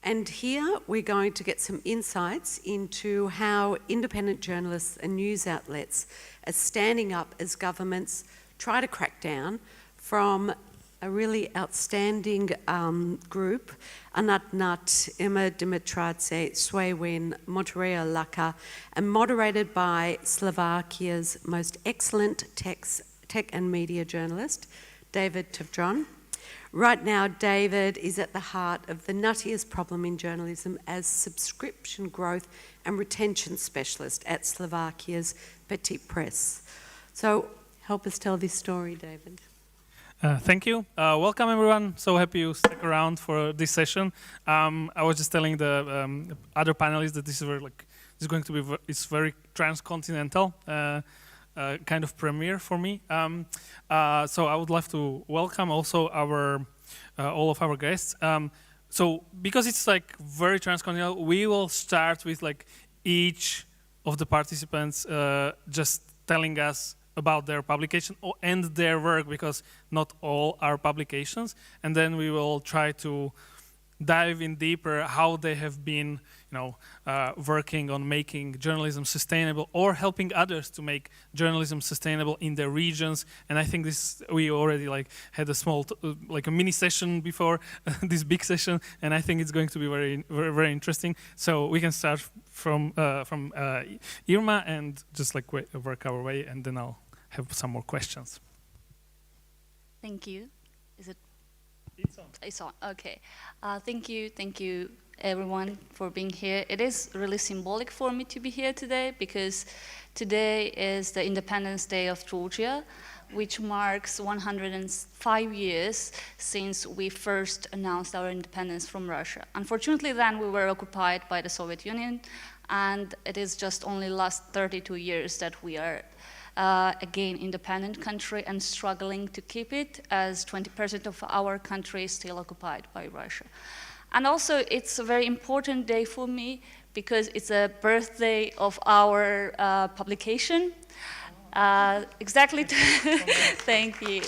And here we're going to get some insights into how independent journalists and news outlets are standing up as governments try to crack down from a really outstanding group, Anat Ima Dimitradze, Swewin, Monteria Laka, and moderated by Slovakia's most excellent tech and media journalist, David Tavdron. Right now, David is at the heart of the nuttiest problem in journalism as subscription growth and retention specialist at Slovakia's Petit Press. So help us tell this story, David. Thank you. Welcome, everyone. So happy you stuck around for this session. I was just telling the other panelists that this is going to be it's very transcontinental kind of premiere for me. So I would love to welcome also our all of our guests. So because it's like very transcontinental, we will start with like each of the participants just telling us about their publication and their work, because not all are publications, and then we will try to dive in deeper how they have been, working on making journalism sustainable or helping others to make journalism sustainable in their regions. And I think we already had a small a mini session before this big session, and I think it's going to be very, very, very interesting. So we can start from Irma and just work our way, and then I'll have some more questions. Thank you. Is it? It's on. It's on. Okay. Thank you, everyone, for being here. It is really symbolic for me to be here today, because today is the Independence Day of Georgia, which marks 105 years since we first announced our independence from Russia. Unfortunately, then we were occupied by the Soviet Union, and it is just only last 32 years that we are again independent country and struggling to keep it, as 20% of our country is still occupied by Russia. And also it's a very important day for me because it's a birthday of our publication. Exactly, thank you.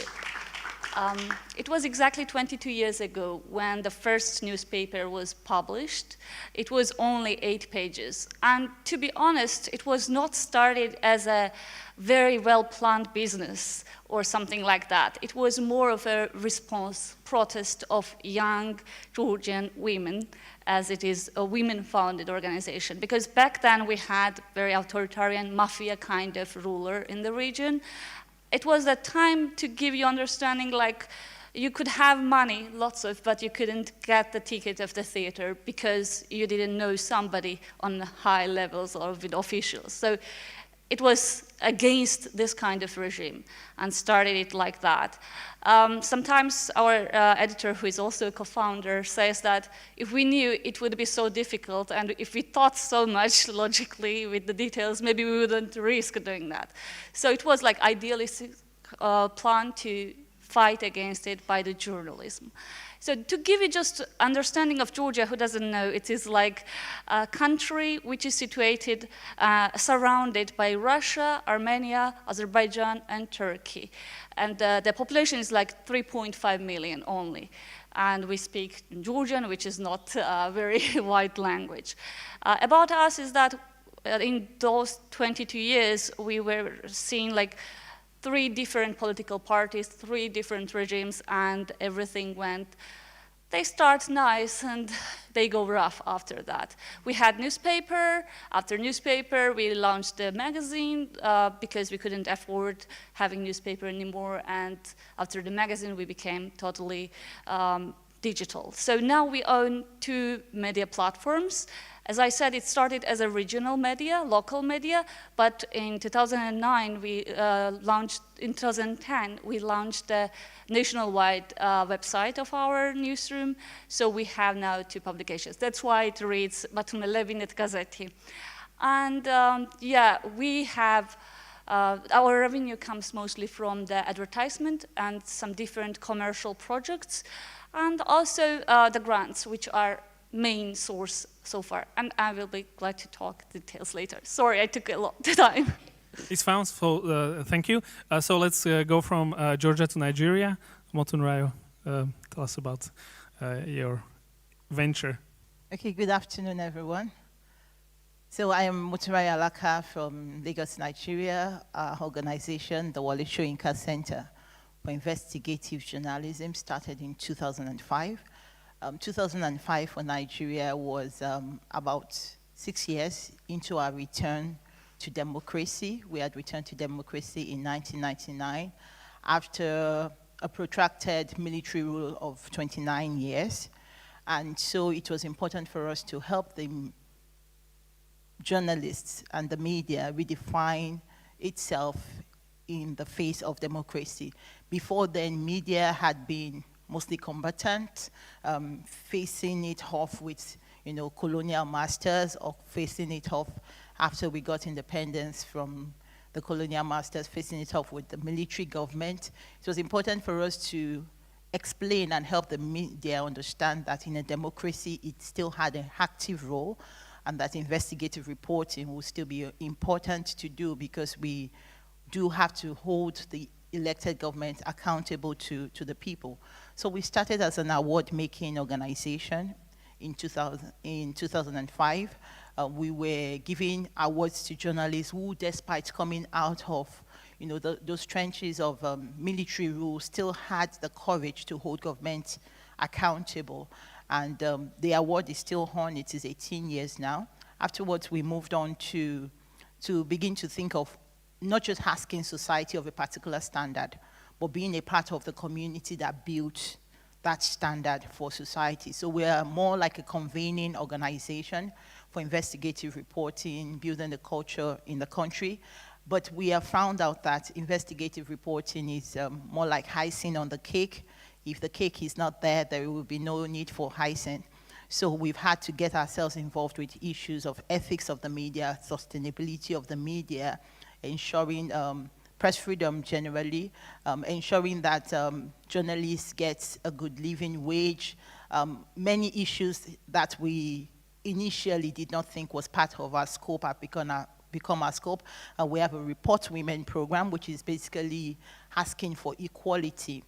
It was exactly 22 years ago when the first newspaper was published. It was only 8 pages. And to be honest, it was not started as a very well-planned business or something like that. It was more of a response, protest of young Georgian women, as it is a women-founded organization. Because back then we had very authoritarian mafia kind of ruler in the region. It was a time to give you understanding, like you could have money, lots of, but you couldn't get the ticket of the theater because you didn't know somebody on the high levels or with officials. So it was against this kind of regime and started it like that. Sometimes our editor, who is also a co-founder, says that if we knew it would be so difficult and if we thought so much logically with the details, maybe we wouldn't risk doing that. So it was like idealistic plan to fight against it by the journalism. So to give you just understanding of Georgia, who doesn't know, it is like a country which is situated, surrounded by Russia, Armenia, Azerbaijan, and Turkey. And the population is like 3.5 million only. And we speak Georgian, which is not a very wide language. About us is that in those 22 years, we were seeing like 3 different political parties, 3 different regimes, and everything went, they start nice and they go rough after that. We had newspaper, after newspaper we launched the magazine because we couldn't afford having newspaper anymore, and after the magazine we became totally digital. So now we own 2 media platforms. As I said, it started as a regional media, local media, but in 2009 we launched, in 2010 we launched the nationwide website of our newsroom. So we have now 2 publications. That's why it reads Batumi Levinet Gazeti. And yeah, we have our revenue comes mostly from the advertisement and some different commercial projects, and also the grants, which are main source so far. And I will be glad to talk details later. Sorry, I took a lot of time. It's fine, so thank you. So let's go from Georgia to Nigeria. Motunrayo, tell us about your venture. Okay, good afternoon, everyone. So I am Muturai Alaka from Lagos, Nigeria. Our organization, the Wale Soyinka Center for Investigative Journalism, started in 2005. 2005 for Nigeria was about 6 years into our return to democracy. We had returned to democracy in 1999 after a protracted military rule of 29 years. And so it was important for us to help the journalists and the media redefine itself in the face of democracy. Before then, media had been mostly combatant, facing it off with colonial masters, or facing it off after we got independence from the colonial masters, facing it off with the military government. It was important for us to explain and help the media understand that in a democracy, it still had an active role, and that investigative reporting will still be important to do, because we do have to hold the elected government accountable to the people. So we started as an award-making organization in 2005. We were giving awards to journalists who, despite coming out of those trenches of military rule, still had the courage to hold government accountable. And the award is still on. It is 18 years now. Afterwards, we moved on to begin to think of not just asking society of a particular standard, but being a part of the community that built that standard for society. So we are more like a convening organization for investigative reporting, building the culture in the country. But we have found out that investigative reporting is more like icing on the cake. If the cake is not there, there will be no need for icing. So we've had to get ourselves involved with issues of ethics of the media, sustainability of the media, ensuring press freedom generally, ensuring that journalists get a good living wage, many issues that we initially did not think was part of our scope have become our scope. We have a Report Women program, which is basically asking for equality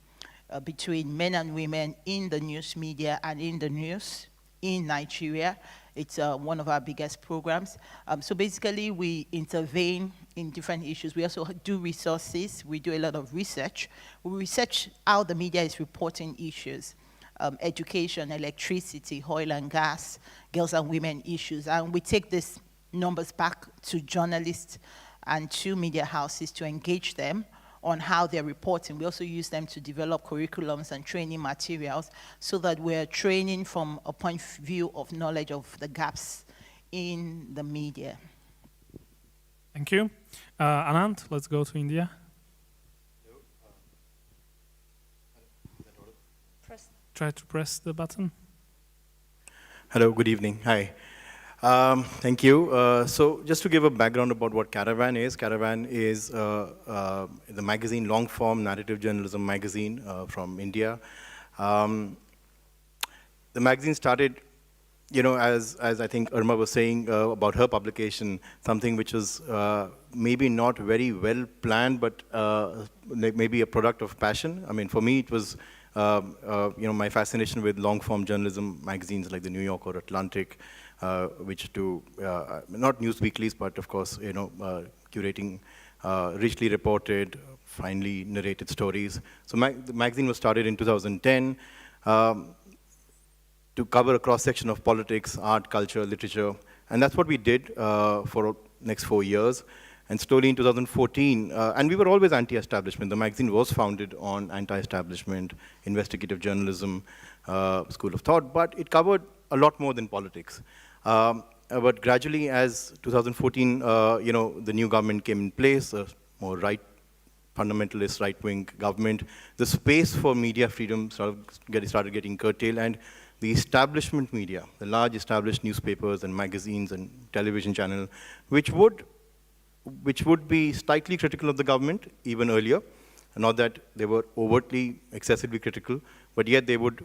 between men and women in the news media and in the news in Nigeria. It's one of our biggest programs. So basically, we intervene in different issues. We also do resources. We do a lot of research. We research how the media is reporting issues. Education, electricity, oil and gas, girls and women issues. And we take these numbers back to journalists and to media houses to engage them on how they're reporting. We also use them to develop curriculums and training materials, so that we're training from a point of view of knowledge of the gaps in the media. Thank you. Anand, let's go to India. Try to press the button. Hello, good evening. Hi. Thank you. So just to give a background about what Caravan is the magazine, long-form narrative journalism magazine from India. The magazine started, as I think Irma was saying about her publication, something which was maybe not very well planned, but maybe a product of passion. I mean, for me, it was my fascination with long-form journalism magazines like the New York or Atlantic, which do not news weeklies, but of course, curating richly reported, finely narrated stories. So the magazine was started in 2010 to cover a cross-section of politics, art, culture, literature, and that's what we did for the next 4 years. And slowly in 2014, and we were always anti-establishment. The magazine was founded on anti-establishment, investigative journalism, school of thought, but it covered a lot more than politics. But gradually, as 2014, the new government came in place, a more fundamentalist right-wing government, the space for media freedom started getting curtailed, and the establishment media, the large established newspapers and magazines and television channel, which would be slightly critical of the government even earlier. Not that they were overtly, excessively critical, but yet they would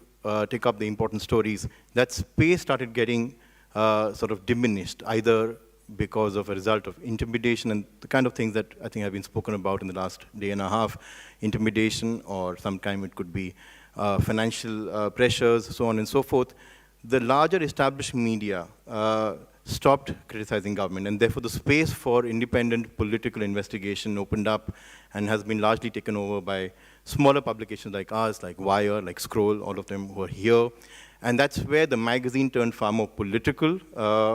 take up the important stories. That space started getting sort of diminished, either because of a result of intimidation and the kind of things that I think have been spoken about in the last day and a half, intimidation, or sometimes it could be financial pressures, so on and so forth. the larger established media stopped criticizing government, and therefore the space for independent political investigation opened up and has been largely taken over by smaller publications like ours, like Wire, like Scroll, all of them who are here. And that's where the magazine turned far more political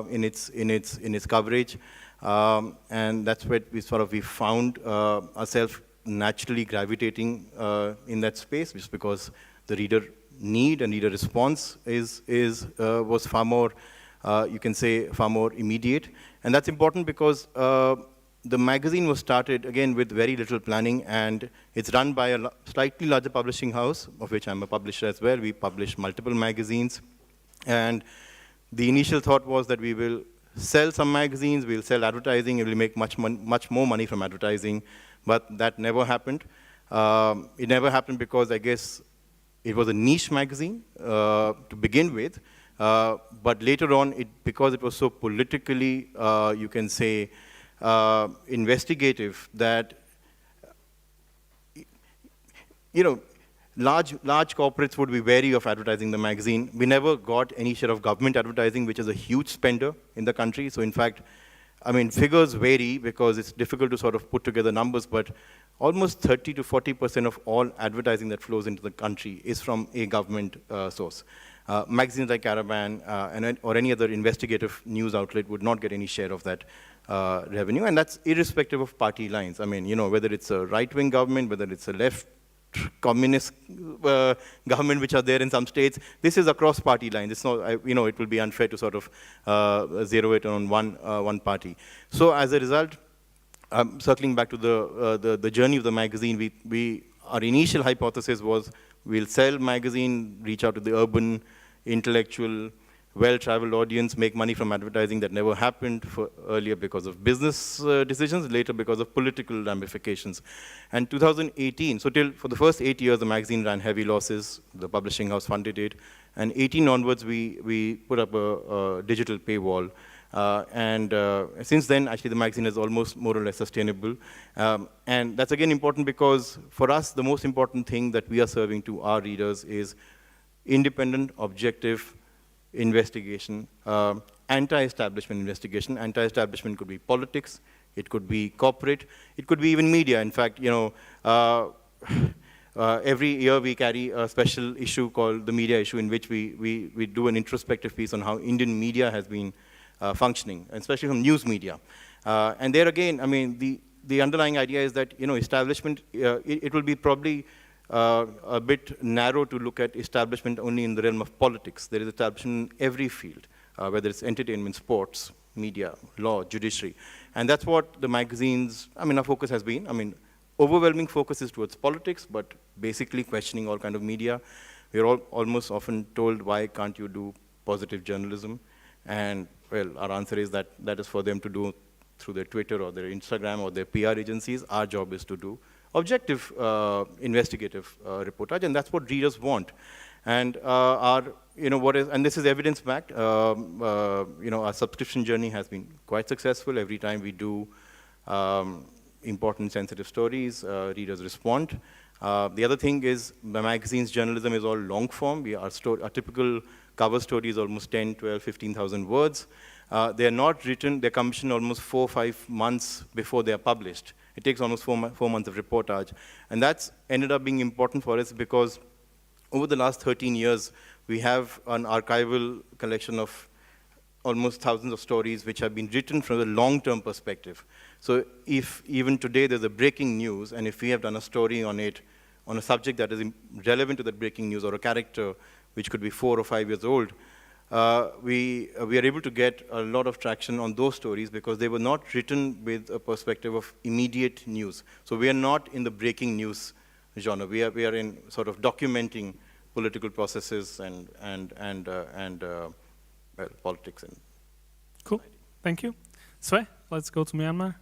in its coverage. And that's where we found ourselves naturally gravitating in that space, just because the reader need and reader response was far more, you can say, far more immediate. And that's important because the magazine was started, again, with very little planning, and it's run by a slightly larger publishing house, of which I'm a publisher as well. We publish multiple magazines. And the initial thought was that we will sell some magazines, we'll sell advertising, and we'll make much more money from advertising. But that never happened. It never happened because, I guess, it was a niche magazine to begin with. But later on, because it was so politically, you can say, investigative, that large corporates would be wary of advertising the magazine. We never got any share of government advertising, which is a huge spender in the country. So in fact, I mean, figures vary because it's difficult to sort of put together numbers, but almost 30 to 40% of all advertising that flows into the country is from a government source. Magazines like Caravan or any other investigative news outlet would not get any share of that revenue, and that's irrespective of party lines. I mean, whether it's a right-wing government, whether it's a left communist government, which are there in some states, this is across party lines. It's not, it will be unfair to sort of zero it on one party. So as a result, circling back to the journey of the magazine, our initial hypothesis was we'll sell magazine, reach out to the urban, intellectual, well-traveled audience, make money from advertising. That never happened earlier because of business decisions, later because of political ramifications. And 2018, so for the first 8 years, the magazine ran heavy losses. The publishing house funded it. And 18 onwards, we put up a digital paywall. And since then, actually, the magazine is almost more or less sustainable. And that's, again, important because for us, the most important thing that we are serving to our readers is independent, objective investigation, anti-establishment investigation. Anti-establishment could be politics, it could be corporate, it could be even media. In fact, every year we carry a special issue called the media issue, in which we do an introspective piece on how Indian media has been functioning, especially from news media. And there again, I mean, the underlying idea is that, establishment, it will be probably a bit narrow to look at establishment only in the realm of politics. There is establishment in every field, whether it's entertainment, sports, media, law, judiciary. And that's what the magazines, our focus has been. Overwhelming focus is towards politics, but basically questioning all kind of media. We're almost often told, why can't you do positive journalism? And, well, our answer is that is for them to do through their Twitter or their Instagram or their PR agencies. Our job is to do objective, investigative reportage, and that's what readers want. And and this is evidence-backed. Our subscription journey has been quite successful. Every time we do important, sensitive stories, readers respond. The other thing is the magazine's journalism is all long form. Our typical cover story is almost 10, 12, 15,000 words. They're not written, they're commissioned almost 4 or 5 months before they're published. It takes almost 4 months of reportage. And that's ended up being important for us because over the last 13 years, we have an archival collection of almost thousands of stories which have been written from a long-term perspective. So if even today there's a breaking news, and if we have done a story on it, on a subject that is relevant to that breaking news, or a character which could be 4 or 5 years old, we are able to get a lot of traction on those stories because they were not written with a perspective of immediate news. So we are not in the breaking news genre. We are in sort of documenting political processes and politics. Cool. Thank you. Sve, let's go to Myanmar.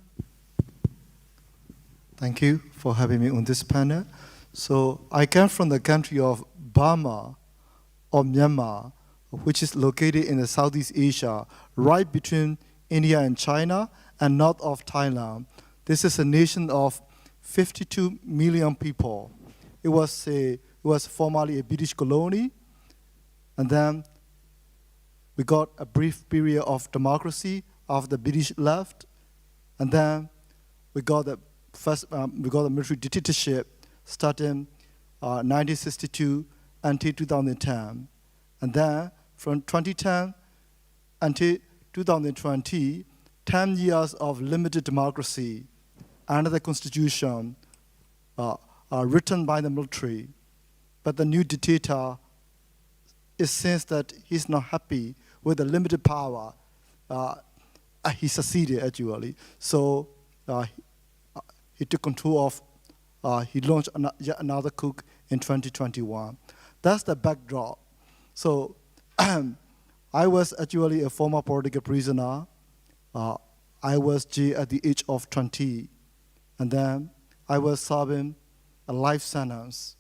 Thank you for having me on this panel. So I come from the country of Burma or Myanmar, which is located in the Southeast Asia, right between India and China and north of Thailand. This is a nation of 52 million people. It was formerly a British colony, and then we got a brief period of democracy after the British left, and then we got the military dictatorship starting 1962 until 2010, and then from 2010 until 2020, 10 years of limited democracy under the constitution written by the military. But the new dictator, it seems that he's not happy with the limited power. He succeeded, actually. So he took control of, he launched yet another coup in 2021. That's the backdrop. So I was actually a former political prisoner. I was jailed at the age of 20, and then I was serving a life sentence.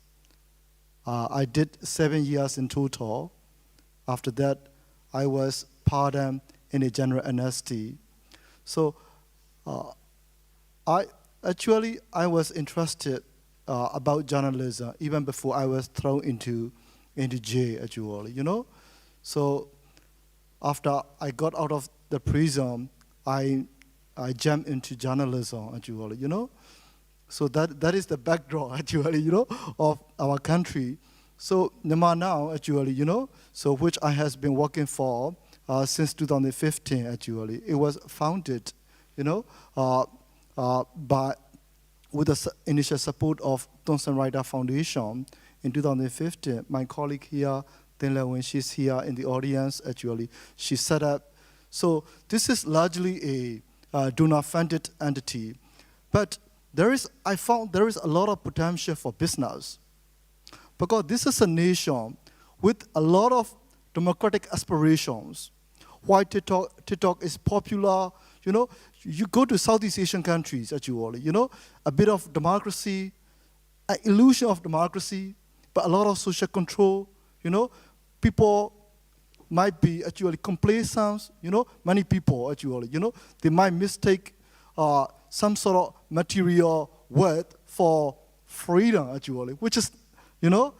I did 7 years in total. After that, I was pardoned in a general amnesty. So I was interested about journalism even before I was thrown into jail, actually, you know. So after I got out of the prison, I jumped into journalism, actually, you know. So that is the backdrop, actually, you know, of our country. So Myanmar now, actually, you know, so which I has been working for since 2015, actually. It was founded, you know, with the initial support of Thomson Reuters Foundation in 2015. My colleague here, Tenla, when she's here in the audience, actually, she set up. So this is largely a donor-funded entity, but I found there is a lot of potential for business, because this is a nation with a lot of democratic aspirations. Why TikTok is popular, you know, you go to Southeast Asian countries, actually, you know, a bit of democracy, an illusion of democracy, but a lot of social control, you know, people might be actually complacent, you know, many people actually, you know, they might mistake some sort of material worth for freedom, actually, which is, you know,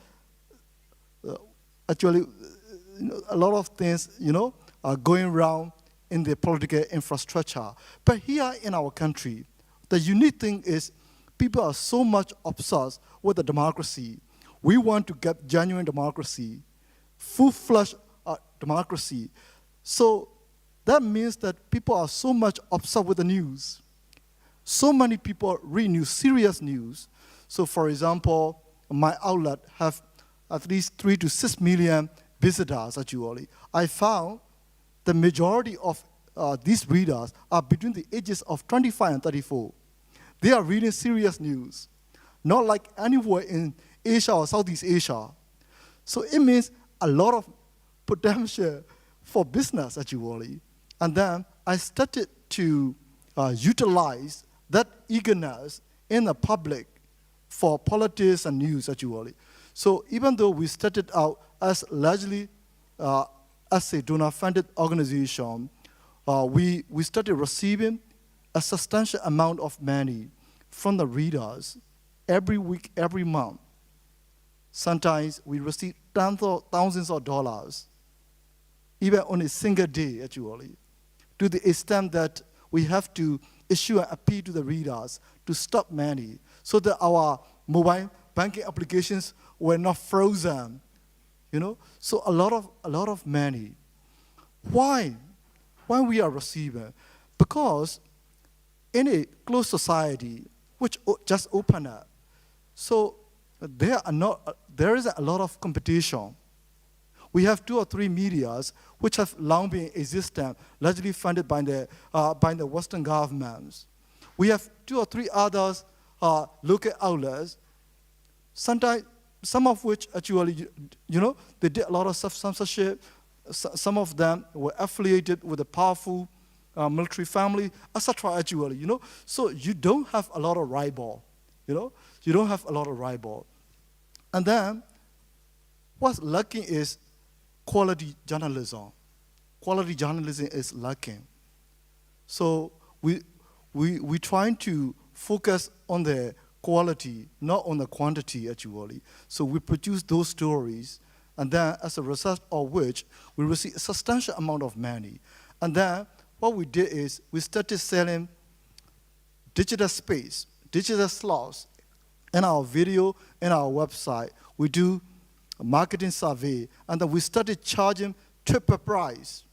actually, you know, a lot of things, you know, are going around in the political infrastructure. But here in our country, the unique thing is people are so much obsessed with the democracy. We want to get genuine democracy, full-fledged democracy. So that means that people are so much obsessed with the news. So many people read news, serious news. So for example, my outlet have at least 3 to 6 million visitors, actually. I found the majority of these readers are between the ages of 25 and 34. They are reading serious news, not like anywhere in Asia or Southeast Asia. So it means a lot of potential for business, actually. And then I started to utilize that eagerness in the public for politics and news, actually. So even though we started out as largely as a donor-funded organization, we started receiving a substantial amount of money from the readers every week, every month. Sometimes we receive thousands of dollars, even on a single day, actually, to the extent that we have to issue an appeal to the readers to stop money so that our mobile banking applications were not frozen, you know? So a lot of money. Why we are receiving? Because in a closed society, which just opened up, so there is a lot of competition. We have 2 or 3 medias which have long been existent, largely funded by the Western governments. We have 2 or 3 others local outlets, sometimes some of which actually, you know, they did a lot of censorship. Some of them were affiliated with a powerful military family, etc. Actually, you know. So you don't have a lot of rival, you know. You don't have a lot of rival. And then what's lacking is quality journalism. Quality journalism is lacking. So we trying to focus on the quality, not on the quantity, actually. So we produce those stories, and then as a result of which, we received a substantial amount of money. And then what we did is we started selling digital space, digital slots in our video, in our website. We do a marketing survey, and then we started charging triple price.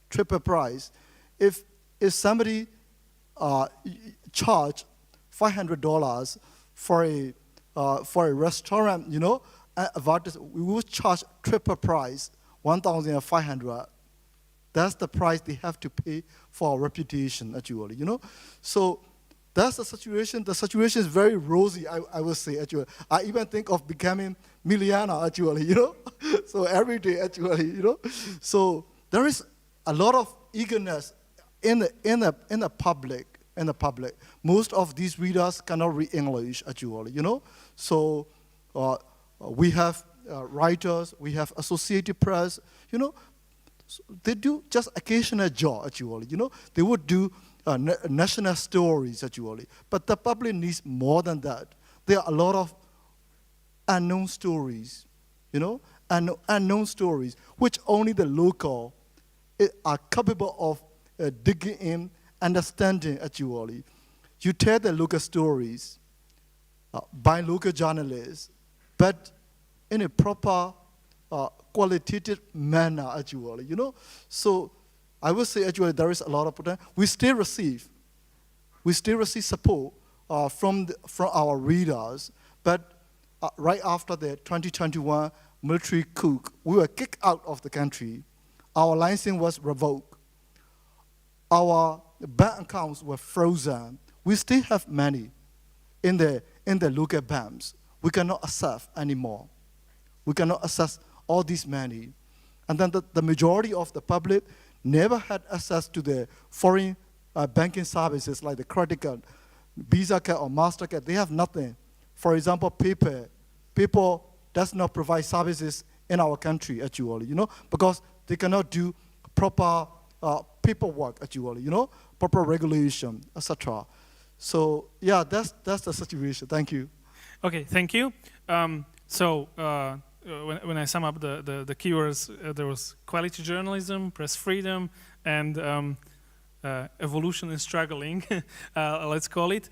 Triple price. If somebody charge $500 for a restaurant, you know, we will charge triple price, $1,500. That's the price they have to pay for our reputation, actually, you know. So that's the situation. The situation is very rosy, I would say, actually. I even think of becoming millionaire, actually, you know. So every day, actually, you know. So there is a lot of eagerness in the public. Most of these readers cannot read English, actually, you know. So we have writers, we have Associated Press, you know. So they do just occasional job, actually, you know. They would do national stories, actually. But the public needs more than that. There are a lot of unknown stories, you know, unknown stories, which only the local are capable of digging in, understanding, actually. You tell the local stories by local journalists, but in a proper, qualitative manner, actually, you know. So I would say, actually, there is a lot of potential. We still receive support from our readers, but right after the 2021 military coup, we were kicked out of the country. Our license was revoked. Our bank accounts were frozen. We still have money in the local banks. We cannot access anymore. We cannot access all this money. And then the majority of the public never had access to the foreign banking services like the credit card, Visa card or MasterCard. They have nothing. For example, PayPal does not provide services in our country, actually, you know, because they cannot do proper paperwork, actually, you know, proper regulation, etc. So yeah, that's the situation. Thank you. Okay, thank you. When I sum up the keywords, there was quality journalism, press freedom, and evolution and struggling, let's call it.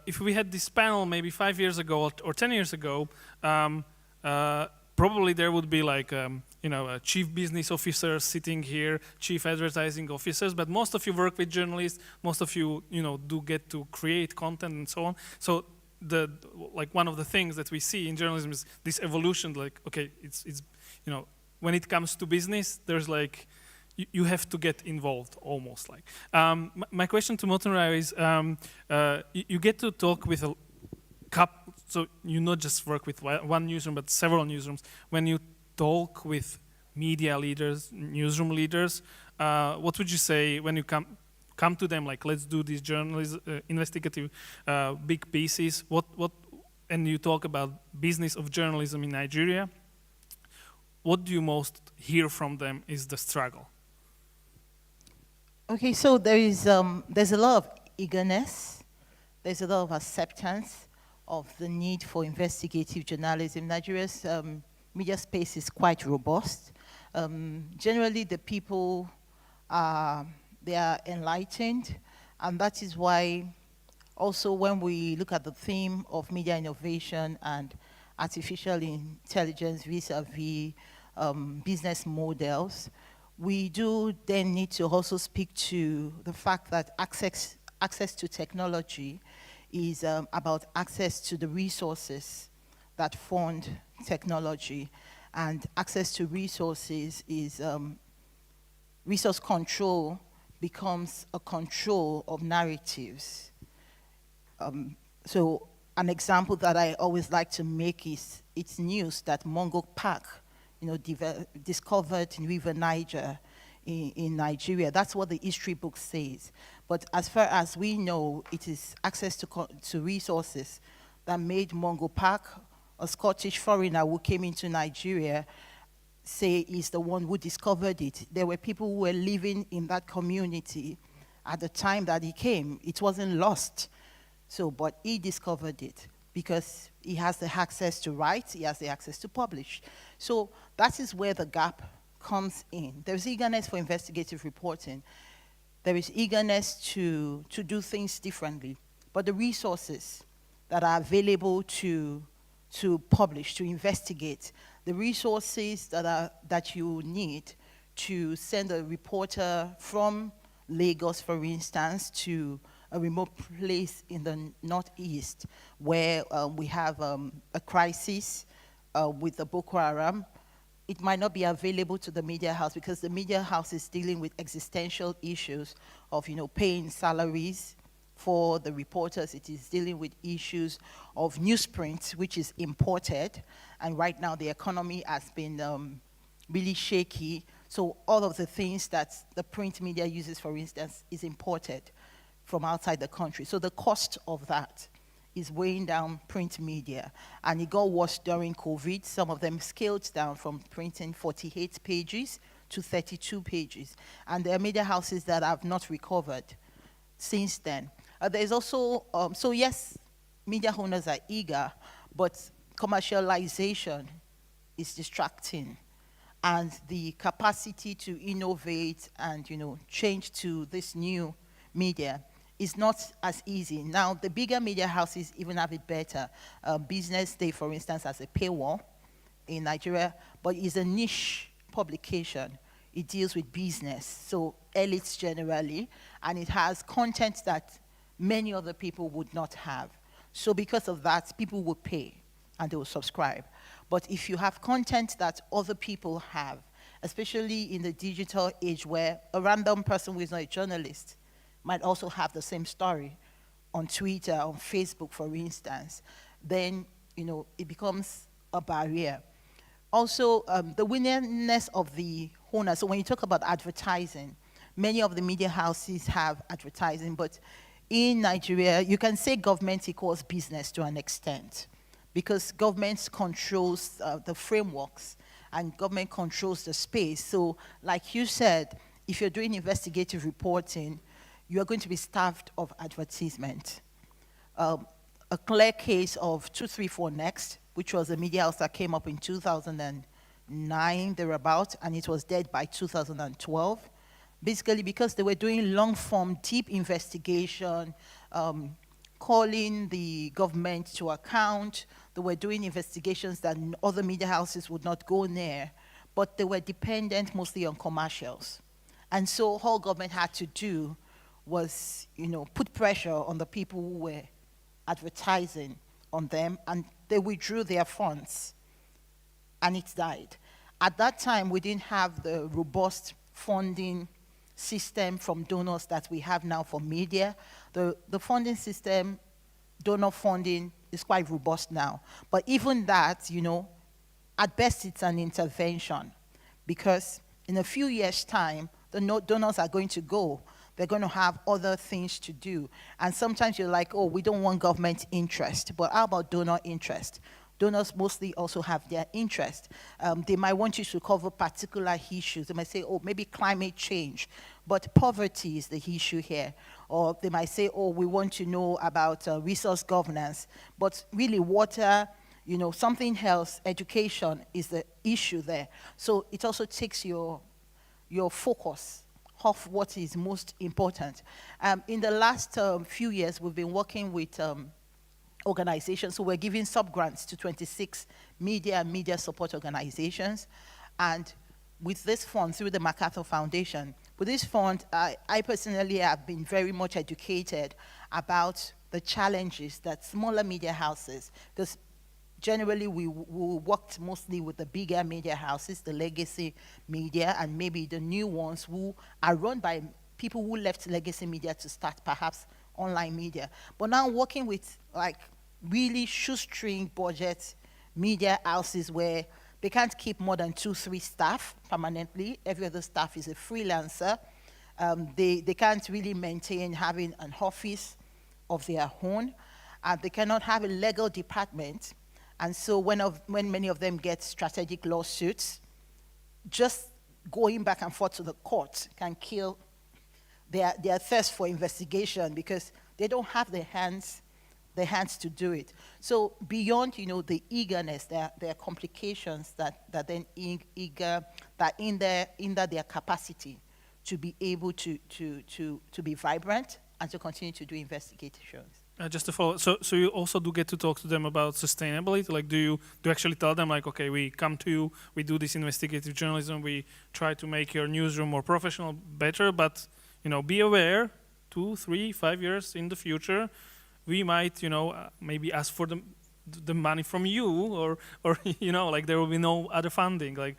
If we had this panel maybe 5 years ago or 10 years ago, probably there would be like, chief business officers sitting here, chief advertising officers, but most of you work with journalists, most of you, do get to create content and so on. So one of the things that we see in journalism is this evolution, like, okay, it's when it comes to business, there's like, you have to get involved, almost like. My question to Motunrai is, you get to talk with a couple, so you not just work with one newsroom, but several newsrooms. When you talk with media leaders, newsroom leaders, what would you say when you come to them, like, let's do these investigative big pieces, and you talk about business of journalism in Nigeria, what do you most hear from them is the struggle? Okay, so there's a lot of eagerness, there's a lot of acceptance of the need for investigative journalism. Nigeria's media space is quite robust. Generally, the people they are enlightened, and that is why also when we look at the theme of media innovation and artificial intelligence vis-a-vis business models, we do then need to also speak to the fact that access to technology is about access to the resources that fund technology, and access to resources is resource control becomes a control of narratives. So an example that I always like to make is, it's news that Mungo Park, discovered in River Niger in Nigeria. That's what the history book says. But as far as we know, it is access to resources that made Mungo Park, a Scottish foreigner who came into Nigeria, say is the one who discovered it. There were people who were living in that community at the time that he came. It wasn't lost. So, but he discovered it because he has the access to write, he has the access to publish. So that is where the gap comes in. There's eagerness for investigative reporting. There is eagerness to do things differently. But the resources that are available to publish, to investigate, the resources that you need to send a reporter from Lagos, for instance, to a remote place in the northeast where we have a crisis with the Boko Haram, it might not be available to the media house because the media house is dealing with existential issues of, paying salaries for the reporters. It is dealing with issues of newsprint, which is imported. And right now the economy has been really shaky. So all of the things that the print media uses, for instance, is imported from outside the country. So the cost of that is weighing down print media. And it got worse during COVID. Some of them scaled down from printing 48 pages to 32 pages. And there are media houses that have not recovered since then. There's also, so yes, media owners are eager, but commercialization is distracting. And the capacity to innovate and, change to this new media is not as easy. Now, the bigger media houses even have it better. Business Day, for instance, has a paywall in Nigeria, but it's a niche publication. It deals with business, so elites generally, and it has content that many other people would not have. So because of that, people will pay and they will subscribe. But if you have content that other people have, especially in the digital age where a random person who is not a journalist might also have the same story on Twitter, on Facebook, for instance, then, it becomes a barrier. Also, the willingness of the owner. So when you talk about advertising, many of the media houses have advertising, but in Nigeria, you can say government equals business to an extent because government controls the frameworks and government controls the space. So like you said, if you're doing investigative reporting, you are going to be starved of advertisement. A clear case of 234 Next, which was a media house that came up in 2009, thereabout, and it was dead by 2012. Basically because they were doing long-form, deep investigation, calling the government to account. They were doing investigations that other media houses would not go near, but they were dependent mostly on commercials. And so all government had to do was, put pressure on the people who were advertising on them, and they withdrew their funds, and it died. At that time, we didn't have the robust funding system from donors that we have now for media. The funding system, donor funding, is quite robust now. But even that, at best it's an intervention, because in a few years' time, the donors are going to go. They're going to have other things to do. And sometimes you're like, oh, we don't want government interest. But how about donor interest? Donors mostly also have their interest. They might want you to cover particular issues. They might say, oh, maybe climate change, but poverty is the issue here. Or they might say, oh, we want to know about resource governance, but really water, something else, education is the issue there. So it also takes your focus off what is most important. In the last few years, we've been working with organizations. So we're giving sub-grants to 26 media and media support organizations. And with this fund, through the MacArthur Foundation, with this fund, I personally have been very much educated about the challenges that smaller media houses, because generally we worked mostly with the bigger media houses, the legacy media, and maybe the new ones who are run by people who left legacy media to start perhaps online media. But now working with like really shoestring budget media houses where they can't keep more than 2-3 staff permanently. Every other staff is a freelancer. They can't really maintain having an office of their own. They cannot have a legal department. And so when many of them get strategic lawsuits, just going back and forth to the court can kill their thirst for investigation because they don't have the hands the hands to do it. So beyond, you know, the eagerness, there are complications that then hinder their capacity to be able to be vibrant and to continue to do investigations. Just to follow, so you also do get to talk to them about sustainability? Like, do you actually tell them, like, okay, we come to you, we do this investigative journalism, we try to make your newsroom more professional, better, but, you know, be aware, 2, 3, 5 years in the future, we might, you know, maybe ask for the money from you, or you know, like there will be no other funding. Like,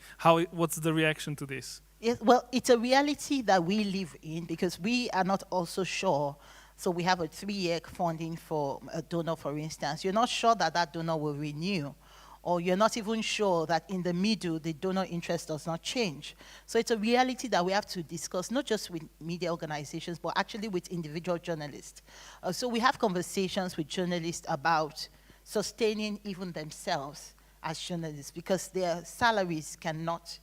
what's the reaction to this? Yes, well, it's a reality that we live in because we are not also sure. So we have a 3-year funding for a donor, for instance. You're not sure that that donor will renew, or you're not even sure that in the middle, the donor interest does not change. So it's a reality that we have to discuss, not just with media organizations, but actually with individual journalists. So we have conversations with journalists about sustaining even themselves as journalists because their salaries cannot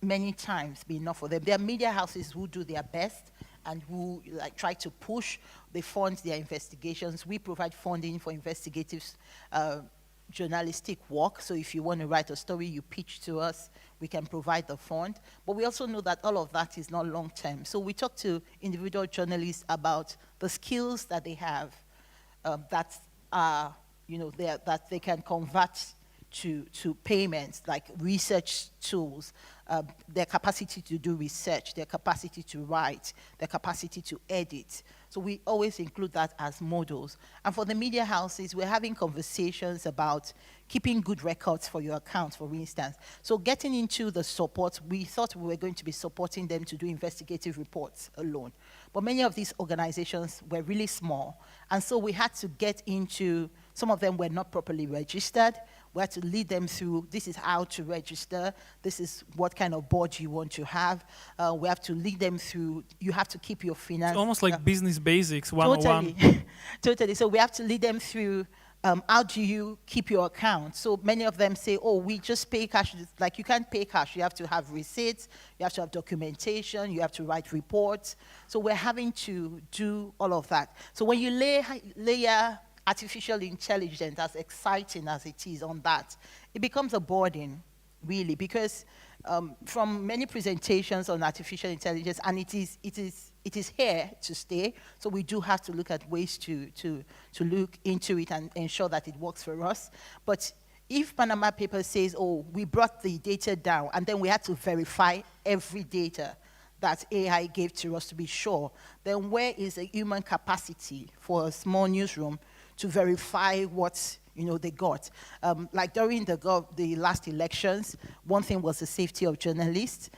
many times be enough for them. There are media houses who do their best and who like try to push, they fund their investigations. We provide funding for investigative journalistic work. So if you want to write a story, you pitch to us, we can provide the fund. But we also know that all of that is not long term. So we talk to individual journalists about the skills that they have that are, you know, that they can convert to payments, like research tools, their capacity to do research, their capacity to write, their capacity to edit. So we always include that as models. And for the media houses, we're having conversations about keeping good records for your accounts, for instance. So getting into the support, we thought we were going to be supporting them to do investigative reports alone. But many of these organizations were really small. And so we had to get into, some of them were not properly registered. We had to lead them through, this is how to register, this is what kind of board you want to have. We have to lead them through, you have to keep your finance. It's almost like business basics 101. Totally. Totally. So we have to lead them through how do you keep your account. So many of them say, oh, we just pay cash. Like, you can't pay cash. You have to have receipts, you have to have documentation, you have to write reports. So we're having to do all of that. So when you layer artificial intelligence, as exciting as it is on that, it becomes a burden, really, because from many presentations on artificial intelligence, and it is here to stay, so we do have to look at ways to look into it and ensure that it works for us. But if Panama Papers says, oh, we brought the data down, and then we had to verify every data that AI gave to us to be sure, then where is the human capacity for a small newsroom to verify what, you know, they got? Like during the last elections, one thing was the safety of journalists.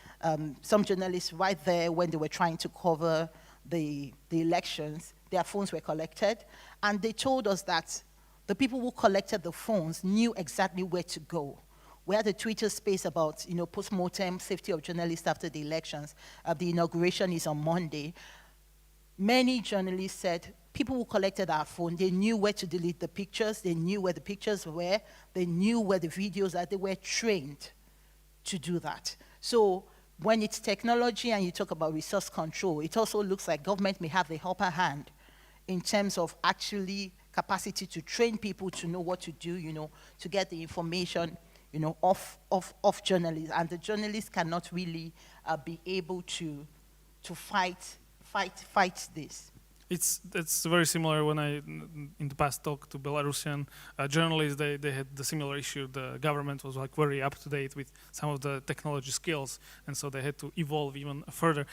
Some journalists right there, when they were trying to cover the elections, their phones were collected, and they told us that the people who collected the phones knew exactly where to go. We had a Twitter space about, you know, post-mortem safety of journalists after the elections. The inauguration is on Monday. Many journalists said, people who collected our phone, they knew where to delete the pictures, they knew where the pictures were, they knew where the videos are, they were trained to do that. So when it's technology and you talk about resource control, it also looks like government may have the upper hand in terms of actually capacity to train people to know what to do, you know, to get the information, you know, off journalists. And the journalists cannot really be able to fight this. It's very similar when I, in the past, talked to Belarusian journalists. They had the similar issue. The government was like very up to date with some of the technology skills, and so they had to evolve even further.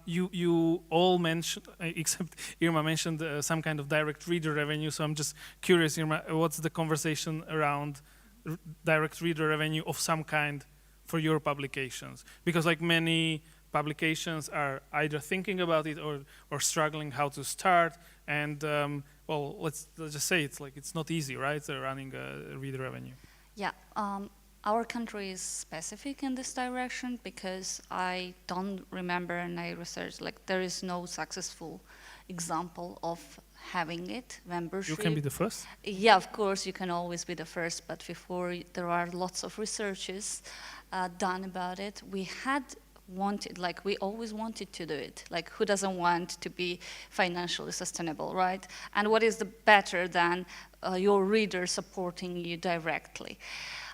You all mentioned, except Irma mentioned some kind of direct reader revenue. So I'm just curious, Irma, what's the conversation around direct reader revenue of some kind for your publications? Because like many publications are either thinking about it or struggling how to start, and well, let's just say it's not easy, right? Running a reader revenue. Yeah, our country is specific in this direction because I don't remember, and I researched, like there is no successful example of having it, membership. You can be the first? Yeah, of course, you can always be the first, but before there are lots of researches done about it. We had wanted, like we always wanted to do it. Like who doesn't want to be financially sustainable, right? And what is the better than your reader supporting you directly?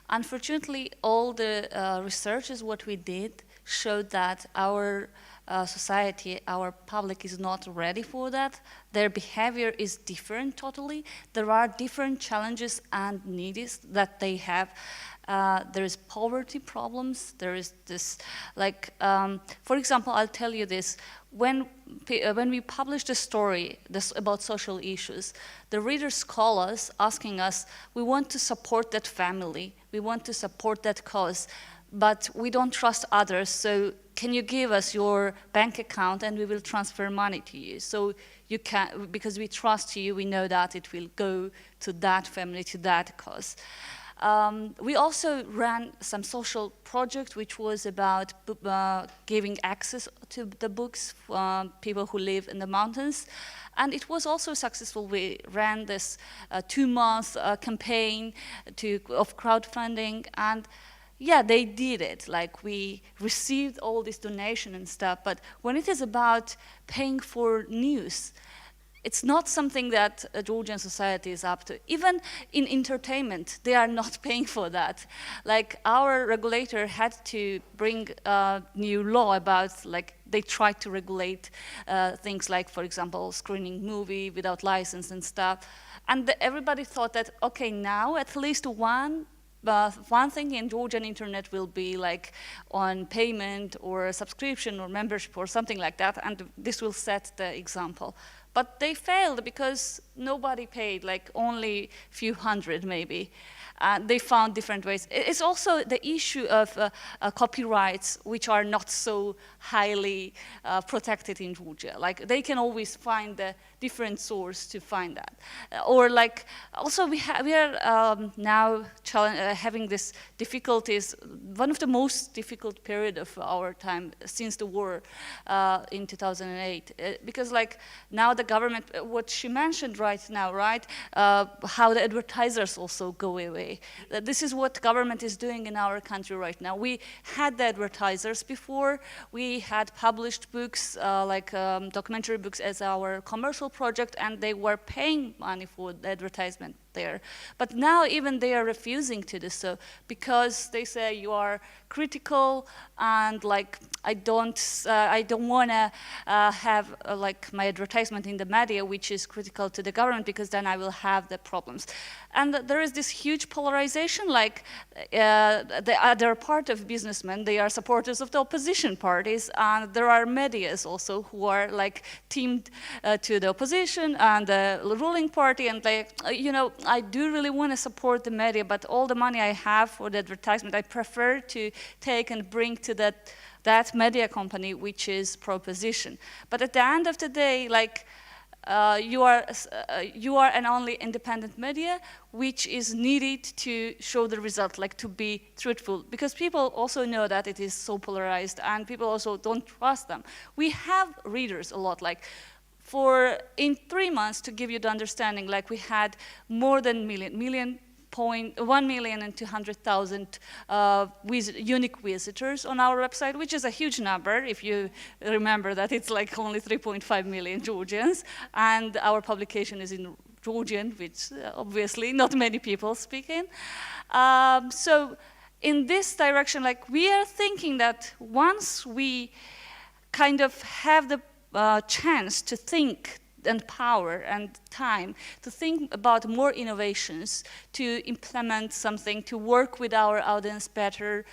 Unfortunately, all the researches what we did showed that our society, our public is not ready for that. Their behavior is different totally. There are different challenges and needs that they have. There is poverty problems. There is this, like, for example, I'll tell you this. When we published a story about social issues, the readers call us asking us, we want to support that family, we want to support that cause, but we don't trust others, so can you give us your bank account and we will transfer money to you? So you can, because we trust you, we know that it will go to that family, to that cause. We also ran some social project which was about giving access to the books for people who live in the mountains. And it was also successful. We ran this 2-month campaign of crowdfunding, and yeah, they did it. Like, we received all this donation and stuff, but when it is about paying for news, it's not something that Georgian society is up to. Even in entertainment, they are not paying for that. Like, our regulator had to bring a new law about, like, they tried to regulate things like, for example, screening movie without license and stuff. And everybody thought that, okay, now at least one thing in Georgian internet will be like on payment or subscription or membership or something like that, and this will set the example. But they failed because nobody paid, like only few hundred maybe. They found different ways. It's also the issue of copyrights, which are not so highly protected in Georgia. Like, they can always find a different source to find that. Or like, also we are now having this difficulties, one of the most difficult period of our time since the war in 2008. Because like, now the government, what she mentioned right now, right? How the advertisers also go away. This is what government is doing in our country right now. We had the advertisers before. We had published books, like documentary books as our commercial project, and they were paying money for the advertisement there. But now even they are refusing to do so because they say you are critical, and like, I don't want to have like my advertisement in the media which is critical to the government, because then I will have the problems. And there is this huge polarization, like the other part of businessmen, they are supporters of the opposition parties, and there are medias also who are like teamed to the opposition and the ruling party, and like, you know, I do really want to support the media, but all the money I have for the advertisement, I prefer to take and bring to that media company which is pro-opposition. But at the end of the day, like, you are an only independent media which is needed to show the result, like to be truthful, because people also know that it is so polarized and people also don't trust them. We have readers a lot, like, in 3 months, to give you the understanding, like, we had more than 1,200,000 unique visitors on our website, which is a huge number if you remember that it's like only 3.5 million Georgians, and our publication is in Georgian, which obviously not many people speak in. So in this direction, like, we are thinking that once we kind of have the chance to think, and power and time to think about more innovations, to implement something, to work with our audience better,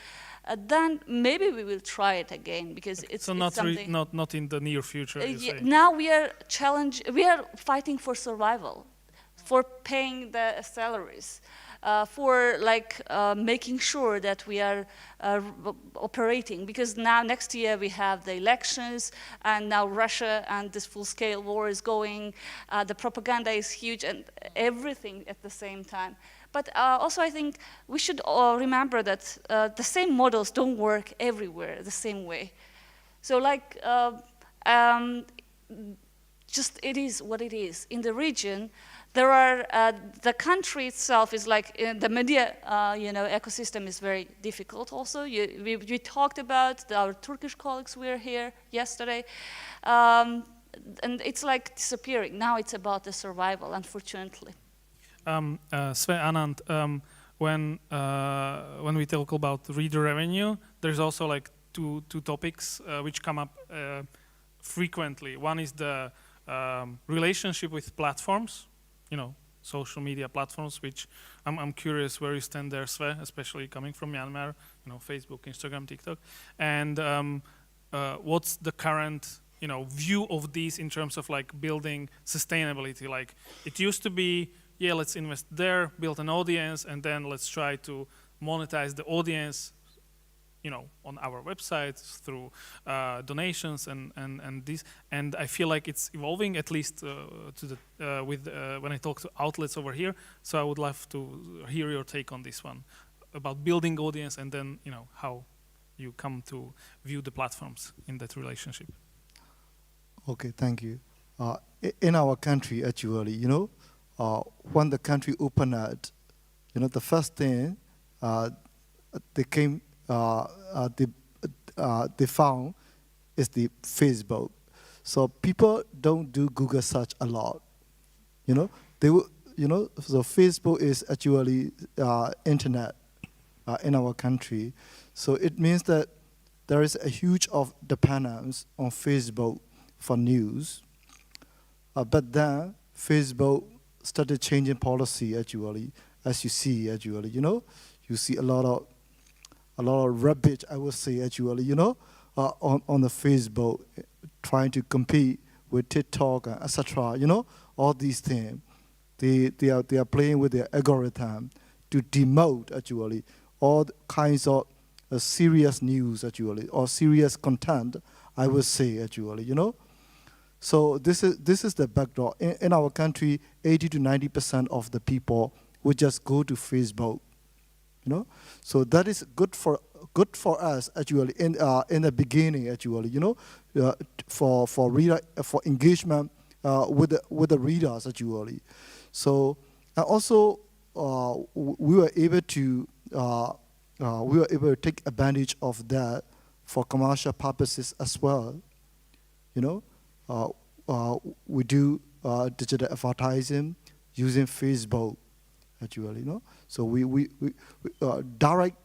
then maybe we will try it again, because it's something. Not in the near future. Now we are fighting for survival, for paying the salaries, for like making sure that we are operating, because now next year we have the elections, and now Russia and this full-scale war is going, the propaganda is huge, and everything at the same time. But also I think we should remember that the same models don't work everywhere the same way. So like, just it is what it is. In the region, there are, the country itself is like, the media, ecosystem is very difficult also. We talked about our Turkish colleagues who were here yesterday, and it's like disappearing. Now it's about the survival, unfortunately. Sve Anand, when we talk about reader revenue, there's also like two topics which come up frequently. One is the relationship with platforms, social media platforms, which I'm curious where you stand there, Sve, especially coming from Myanmar, Facebook, Instagram, TikTok, and what's the current view of these in terms of like building sustainability? Like it used to be, yeah, let's invest there, build an audience, and then let's try to monetize the audience, on our website through donations and this. And I feel like it's evolving, at least when I talk to outlets over here. So I would love to hear your take on this one about building audience, and then how you come to view the platforms in that relationship. Okay, thank you. In our country, actually, when the country opened up, the first thing they found is the Facebook. So people don't do Google search a lot. So Facebook is actually internet in our country. So it means that there is a huge of dependence on Facebook for news. But then Facebook started changing policy actually, as you see actually, you see a lot of rubbish, I would say actually, on the Facebook, trying to compete with TikTok, etc. All these things, they are playing with their algorithm to demote actually all kinds of serious news actually, or serious content, I would say actually, So this is the backdrop. In our country, 80 to 90% of the people would just go to Facebook. So that is good for us actually in the beginning actually, for engagement with the readers actually. So and also we were able to take advantage of that for commercial purposes as well. We do digital advertising using Facebook actually, So we direct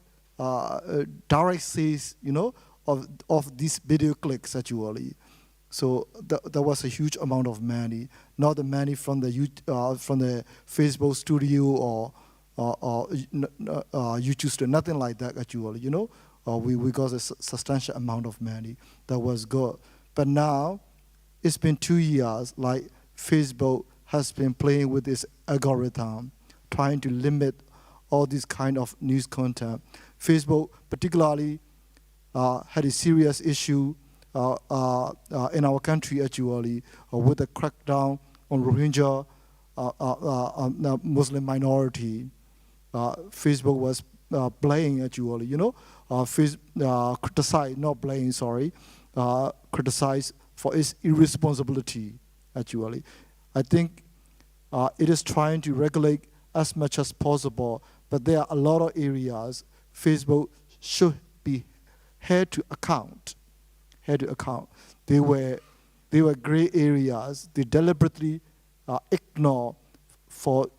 sales, of these video clicks actually. So there was a huge amount of money, not the money from the Facebook studio or YouTube studio, nothing like that actually. We got a substantial amount of money that was good. But now it's been 2 years, like Facebook has been playing with this algorithm, trying to limit all this kind of news content. Facebook particularly had a serious issue in our country actually with the crackdown on Rohingya Muslim minority. Facebook was blaming actually, criticized, not blaming, sorry, criticized for its irresponsibility actually. I think it is trying to regulate as much as possible, but there are a lot of areas Facebook should be held to account. They were gray areas. They deliberately ignore for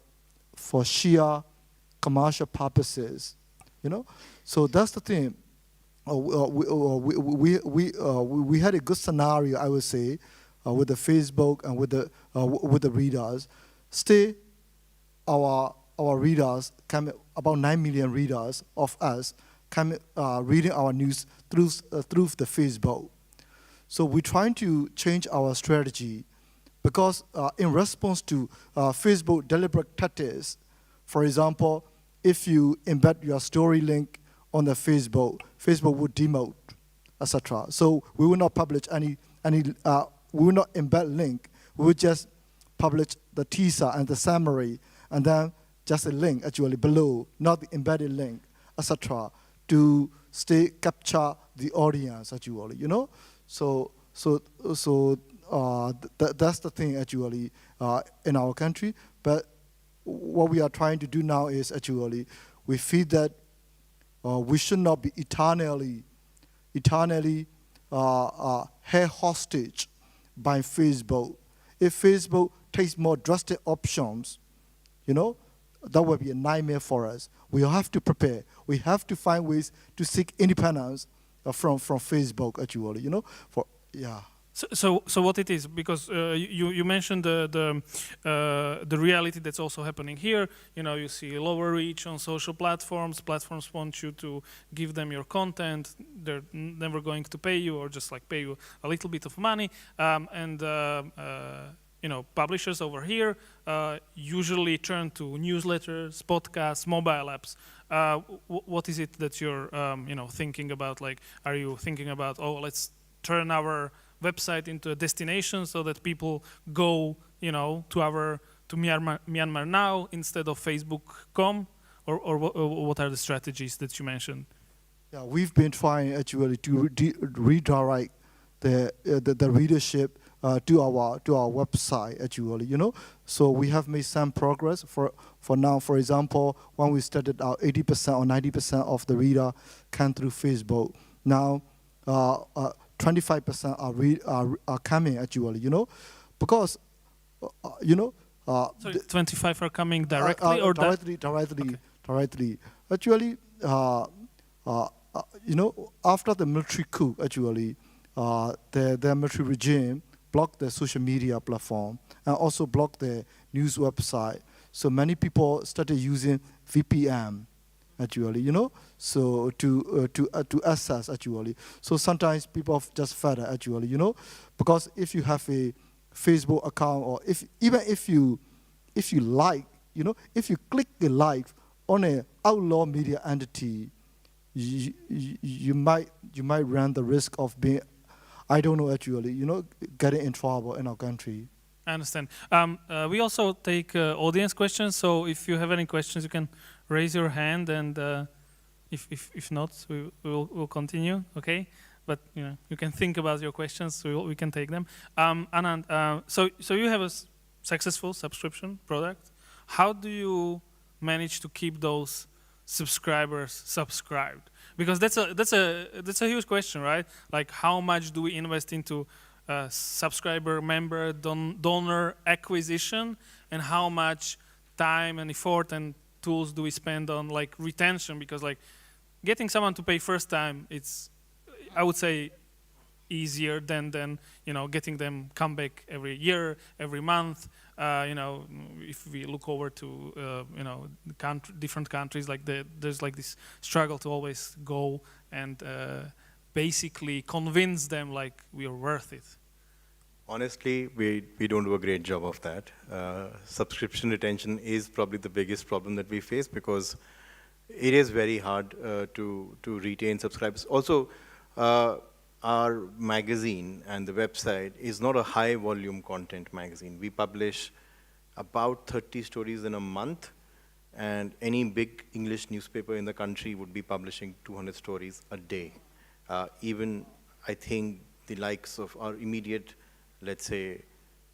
sheer commercial purposes. So that's the thing. We had a good scenario, I would say, with the Facebook and with the readers. Still, our readers come, about 9 million readers of us come reading our news through the Facebook. So we're trying to change our strategy because in response to Facebook deliberate tactics, for example, if you embed your story link on the Facebook would demote, etc. So we will not publish we will not embed link. We will just publish the teaser and the summary, and then just a link actually below, not the embedded link, etc. To capture the audience actually, So that's the thing actually in our country. But what we are trying to do now is actually we feel that we should not be eternally held hostage by Facebook. If Facebook takes more drastic options, that would be a nightmare for us. We have to prepare. We have to find ways to seek independence from Facebook, actually. So what it is, because you mentioned the reality that's also happening here. You see lower reach on social platforms. Platforms want you to give them your content. They're never going to pay you, or just like pay you a little bit of money. Publishers over here usually turn to newsletters, podcasts, mobile apps. What is it that you're thinking about? Like, are you thinking about, let's turn our website into a destination so that people go, to Myanmar Now instead of Facebook.com, or what are the strategies that you mentioned? Yeah, we've been trying actually to redirect the readership to our website actually. So we have made some progress for now. For example, when we started out, 80% or 90% of the reader came through Facebook. Now 25% are coming actually, because Sorry, 25 are coming directly or directly. Directly. Actually, after the military coup, actually, the military regime blocked the social media platform and also blocked the news website. So many people started using VPN. Actually, so to access actually. So sometimes people just fed actually, because if you have a Facebook account, or if you like, if you click the like on an outlaw media entity, you might run the risk of being, I don't know actually, getting in trouble in our country. I understand. We also take audience questions, so if you have any questions, you can raise your hand, and if not, we'll continue. Okay, but you can think about your questions, so we can take them. Anand, so you have a successful subscription product. How do you manage to keep those subscribers subscribed? Because that's a huge question, right? Like, how much do we invest into subscriber, member, donor acquisition, and how much time and effort and tools do we spend on like retention? Because like getting someone to pay first time, it's, I would say, easier than getting them come back every year, every month. If we look over to different countries, like there's like this struggle to always go and basically convince them like we are worth it. Honestly, we don't do a great job of that. Subscription retention is probably the biggest problem that we face, because it is very hard to retain subscribers. Also, our magazine and the website is not a high volume content magazine. We publish about 30 stories in a month, and any big English newspaper in the country would be publishing 200 stories a day. Even, I think, the likes of our immediate, let's say,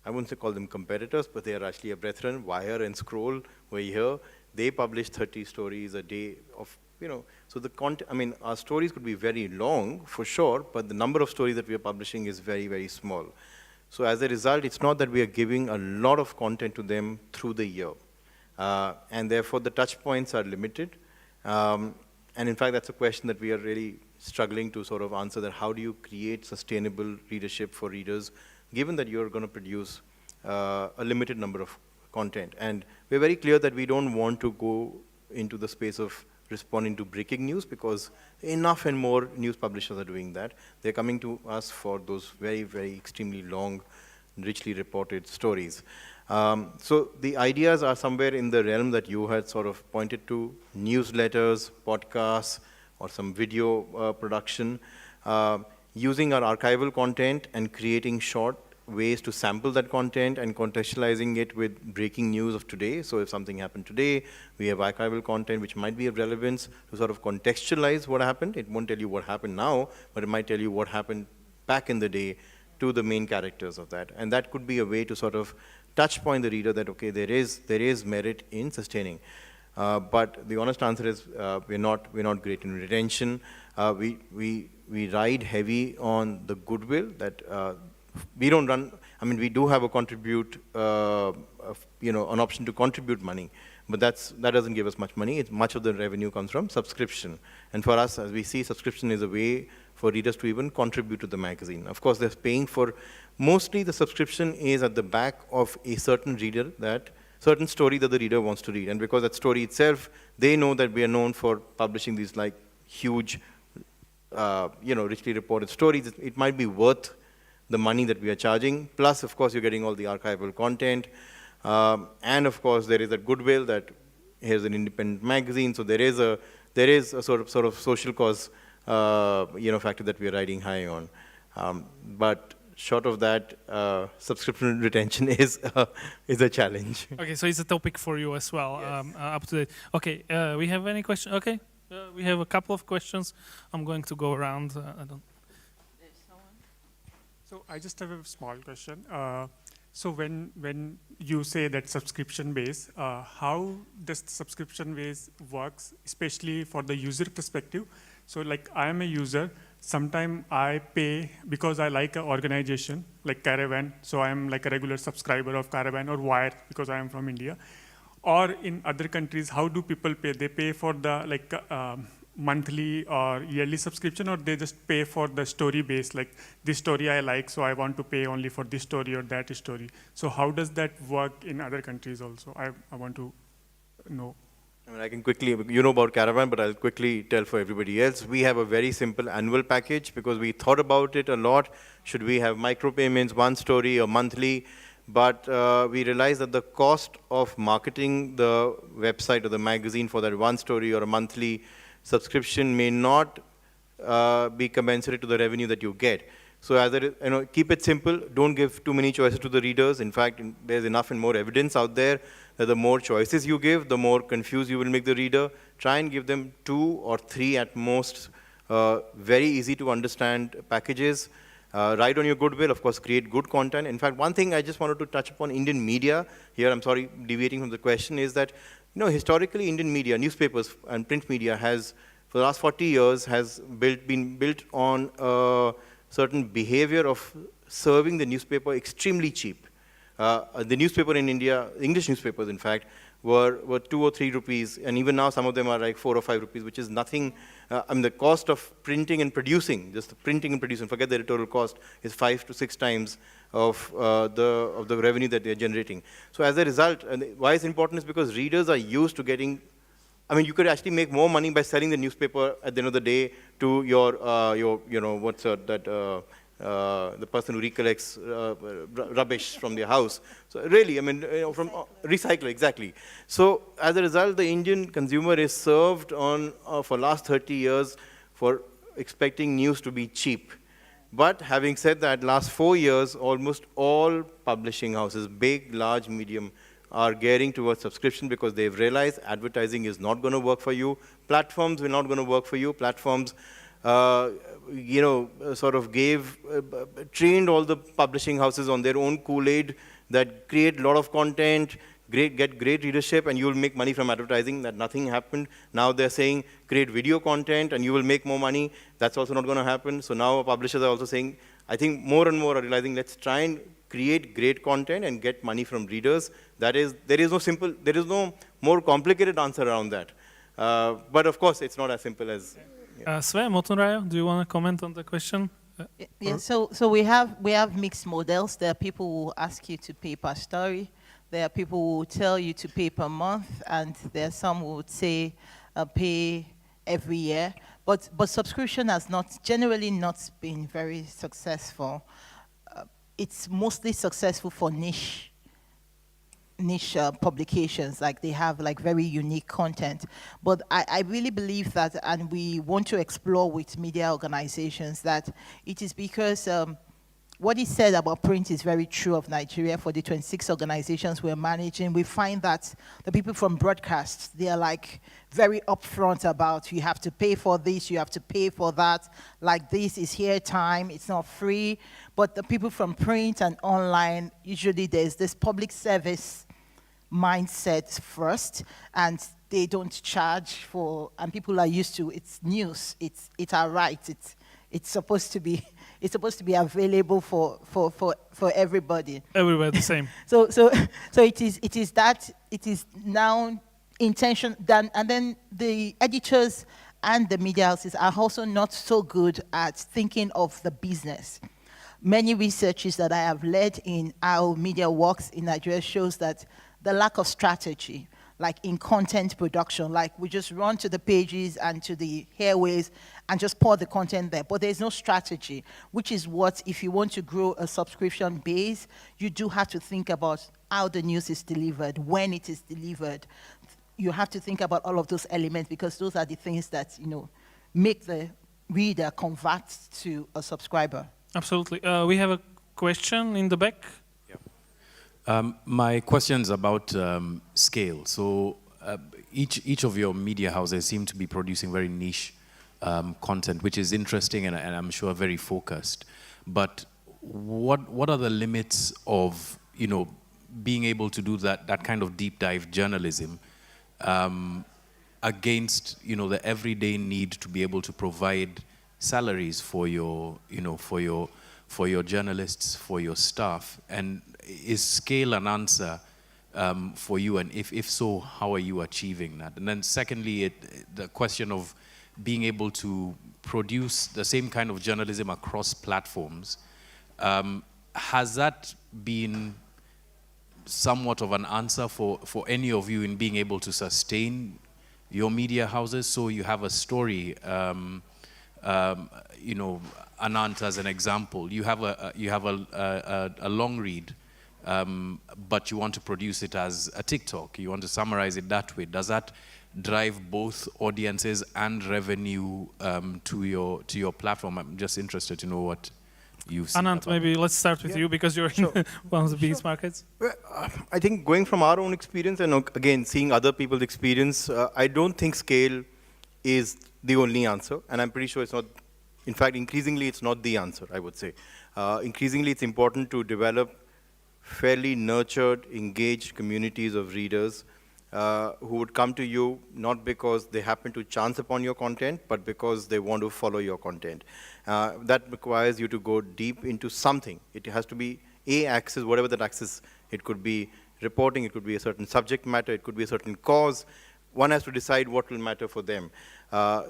I wouldn't say call them competitors, but they are actually a brethren, Wire and Scroll, were here. They publish 30 stories a day of, so the content, I mean, our stories could be very long, for sure, but the number of stories that we are publishing is very, very small. So as a result, it's not that we are giving a lot of content to them through the year. And therefore, the touch points are limited. And in fact, that's a question that we are really struggling to sort of answer, that how do you create sustainable readership for readers, given that you're going to produce a limited number of content. And we're very clear that we don't want to go into the space of responding to breaking news, because enough and more news publishers are doing that. They're coming to us for those very, very extremely long, richly reported stories. So the ideas are somewhere in the realm that you had sort of pointed to: newsletters, podcasts, or some video production, using our archival content and creating short ways to sample that content and contextualizing it with breaking news of today. So if something happened today, we have archival content which might be of relevance to sort of contextualize what happened. It won't tell you what happened now, but it might tell you what happened back in the day to the main characters of that. And that could be a way to sort of touch point the reader that, okay, there is merit in sustaining. But the honest answer is we're not great in retention. We ride heavy on the goodwill that we don't run. I mean, we do have a contribute, an option to contribute money, but that doesn't give us much money. Much of the revenue comes from subscription. And for us, as we see, subscription is a way for readers to even contribute to the magazine. Of course, they're paying for, mostly the subscription is at the back of a certain certain story that the reader wants to read. And because that story itself, they know that we are known for publishing these like huge, richly reported stories. It might be worth the money that we are charging. Plus, of course, you're getting all the archival content. And of course, there is a goodwill that here's an independent magazine. So there is a sort of social cause, factor that we are riding high on. But short of that, subscription retention is a challenge. Okay, so it's a topic for you as well, Yes. up to date. Okay, we have any questions? Okay, we have a couple of questions. I'm going to go around. So I just have a small question. So when you say that subscription base, how does the subscription base works, especially for the user perspective? So like I am a user, sometimes I pay because I like an organization like Caravan, so I am like a regular subscriber of Caravan or Wire because I am from India. Or in other countries, how do people pay? They pay for the monthly or yearly subscription, or they just pay for the story base, like this story I like, so I want to pay only for this story or that story. So how does that work in other countries also? I want to know. I mean, I can quickly, you know about Caravan, but I'll quickly tell for everybody else. We have a very simple annual package because we thought about it a lot. Should we have micropayments, one story or monthly? But we realized that the cost of marketing the website or the magazine for that one story or a monthly subscription may not be commensurate to the revenue that you get. So as keep it simple. Don't give too many choices to the readers. In fact, there's enough and more evidence out there that the more choices you give, the more confused you will make the reader. Try and give them 2 or 3 at most very easy to understand packages. Ride on your goodwill, of course, create good content. In fact, one thing I just wanted to touch upon Indian media here, I'm sorry, deviating from the question, is that historically Indian media, newspapers and print media has, for the last 40 years, has been built on a certain behavior of serving the newspaper extremely cheap. The newspaper in India, English newspapers in fact, were 2 or 3 rupees, and even now some of them are like 4 or 5 rupees, which is nothing. The cost of printing and producing, just the printing and producing, forget the editorial cost, is 5 to 6 times of the revenue that they're generating. So as a result, and why it's important is because readers are used to getting, you could actually make more money by selling the newspaper at the end of the day to the person who recollects rubbish from their house. So really, from recycler, exactly. So as a result, the Indian consumer is served on, for last 30 years, for expecting news to be cheap. But having said that, last 4 years, almost all publishing houses, big, large, medium, are gearing towards subscription because they've realized advertising is not going to work for you. Platforms are not going to work for you. Platforms trained all the publishing houses on their own Kool-Aid that create a lot of content, get great readership, and you will make money from advertising. That nothing happened. Now they're saying create video content and you will make more money. That's also not going to happen. So now publishers are also saying, I think more and more are realizing, let's try and create great content and get money from readers. There is no more complicated answer around that. But of course, it's not as simple as. Sve Motunrayo, do you want to comment on the question? Yeah, so we have mixed models. There are people who ask you to pay per story. There are people who will tell you to pay per month, and there are some who would say pay every year. But subscription has generally not been very successful. It's mostly successful for niche publications, like they have like very unique content. But I really believe that, and we want to explore with media organizations, that it is because what he said about print is very true of Nigeria. For the 26 organizations we're managing, we find that the people from broadcast, they are like very upfront about you have to pay for this, you have to pay for that, like this is here time, it's not free. But the people from print and online, usually there's this public service mindset first, and they don't charge for, and people are used to, it's news, it's our right, it's supposed to be available for everybody. Everybody the same. So it is now intention done, and then the editors and the media houses are also not so good at thinking of the business. Many researches that I have led in how media works in Nigeria shows that the lack of strategy, like in content production, like we just run to the pages and to the airways and just pour the content there, but there's no strategy, which is what, if you want to grow a subscription base, you do have to think about how the news is delivered, when it is delivered. You have to think about all of those elements, because those are the things that, make the reader convert to a subscriber. Absolutely. We have a question in the back. My question is about scale. So each of your media houses seem to be producing very niche content, which is interesting and I'm sure very focused. But what are the limits of being able to do that kind of deep dive journalism against the everyday need to be able to provide salaries for your journalists, for your staff? And is scale an answer for you? And if so, how are you achieving that? And then secondly, the question of being able to produce the same kind of journalism across platforms, has that been somewhat of an answer for any of you in being able to sustain your media houses? So you have a story, Anant as an example, you have a long read, but you want to produce it as a TikTok. You want to summarize it that way. Does that drive both audiences and revenue to your platform? I'm just interested to know what you've seen. Anant, maybe let's start with you, because you're in one of the biggest markets. Well, I think going from our own experience and again seeing other people's experience, I don't think scale is the only answer, and I'm pretty sure it's not. In fact, increasingly, it's not the answer, I would say. Increasingly, it's important to develop fairly nurtured, engaged communities of readers who would come to you not because they happen to chance upon your content, but because they want to follow your content. That requires you to go deep into something. It has to be a axis, whatever that axis. It could be reporting, it could be a certain subject matter, it could be a certain cause. One has to decide what will matter for them.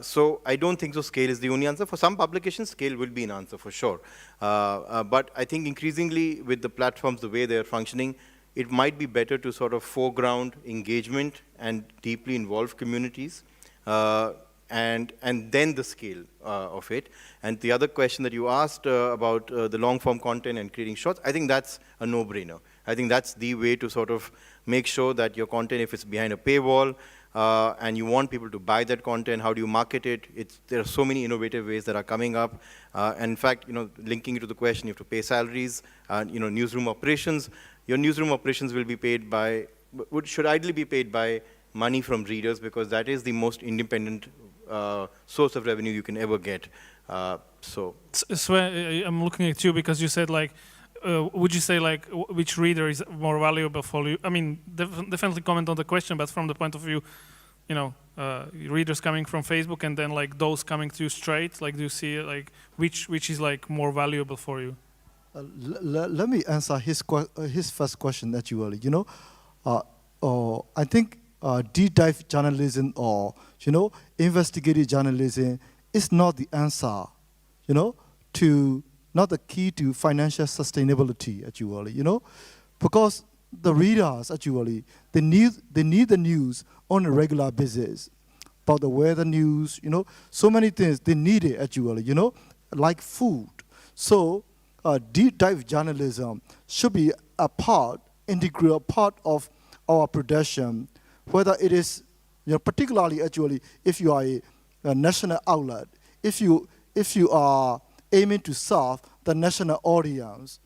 So I don't think so scale is the only answer. For some publications, scale will be an answer for sure. But I think increasingly with the platforms, the way they're functioning, it might be better to sort of foreground engagement and deeply involve communities, and then the scale of it. And the other question that you asked about the long form content and creating shorts, I think that's a no-brainer. I think that's the way to sort of make sure that your content, if it's behind a paywall, and you want people to buy that content, how do you market it? There are so many innovative ways that are coming up. And in fact, linking it to the question, you have to pay salaries, newsroom operations. Your newsroom operations will be paid by, should ideally be paid by money from readers, because that is the most independent source of revenue you can ever get. So I'm looking at you because you said would you say which reader is more valuable for you? I mean, definitely comment on the question, but from the point of view, readers coming from Facebook and then those coming to you straight, do you see which is more valuable for you? Let me answer his first question actually. I think deep dive journalism or investigative journalism is not the answer, not the key to financial sustainability actually, because the readers actually they need the news on a regular basis, about the weather news, so many things they need it actually, like food. So deep dive journalism should be a integral part of our production, whether it is, particularly actually if you are a national outlet, if you are aiming to serve the national audience.